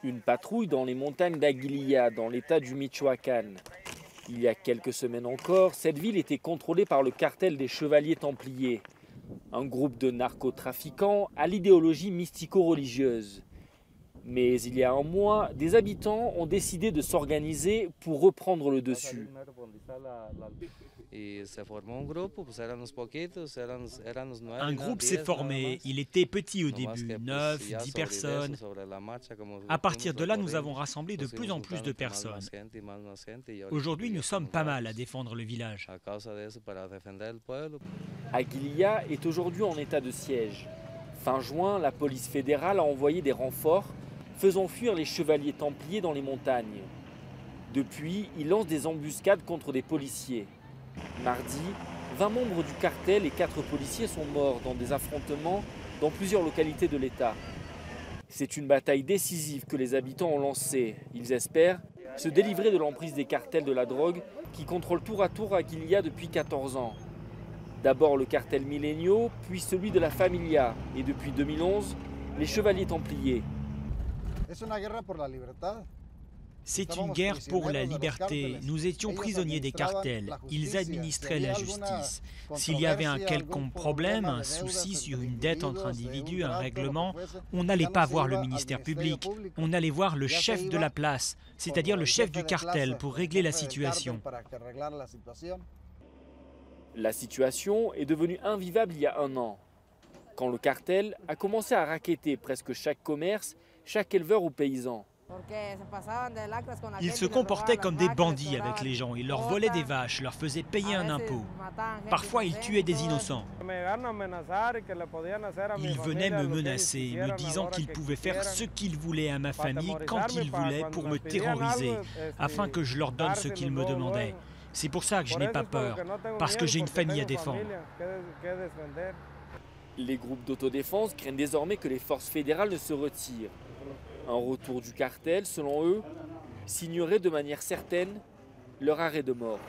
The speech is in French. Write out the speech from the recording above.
Une patrouille dans les montagnes d'Aguililla, dans l'état du Michoacán. Il y a quelques semaines encore, cette ville était contrôlée par le cartel des Chevaliers Templiers, un groupe de narcotrafiquants à l'idéologie mystico-religieuse. Mais il y a un mois, des habitants ont décidé de s'organiser pour reprendre le dessus. Un groupe s'est formé, il était petit au début, 9, 10 personnes. À partir de là, nous avons rassemblé de plus en plus de personnes. Aujourd'hui, nous sommes pas mal à défendre le village. Aguililla est aujourd'hui en état de siège. Fin juin, la police fédérale a envoyé des renforts, faisant fuir les chevaliers templiers dans les montagnes. Depuis, ils lancent des embuscades contre des policiers. Mardi, 20 membres du cartel et 4 policiers sont morts dans des affrontements dans plusieurs localités de l'État. C'est une bataille décisive que les habitants ont lancée. Ils espèrent se délivrer de l'emprise des cartels de la drogue qui contrôlent tour à tour Aguililla depuis 14 ans. D'abord le cartel Milenio, puis celui de la Familia et depuis 2011, les Chevaliers Templiers. C'est une guerre pour la liberté. Nous étions prisonniers des cartels. Ils administraient la justice. S'il y avait un quelconque problème, un souci sur une dette entre individus, un règlement, on n'allait pas voir le ministère public. On allait voir le chef de la place, c'est-à-dire le chef du cartel, pour régler la situation. La situation est devenue invivable il y a un an, quand le cartel a commencé à racketter presque chaque commerce, chaque éleveur ou paysan. Ils se comportaient comme des bandits avec les gens. Ils leur volaient des vaches, leur faisaient payer un impôt. Parfois, ils tuaient des innocents. Ils venaient me menacer, me disant qu'ils pouvaient faire ce qu'ils voulaient à ma famille quand ils voulaient pour me terroriser, afin que je leur donne ce qu'ils me demandaient. C'est pour ça que je n'ai pas peur, parce que j'ai une famille à défendre. Les groupes d'autodéfense craignent désormais que les forces fédérales ne se retirent. Un retour du cartel, selon eux, signerait de manière certaine leur arrêt de mort.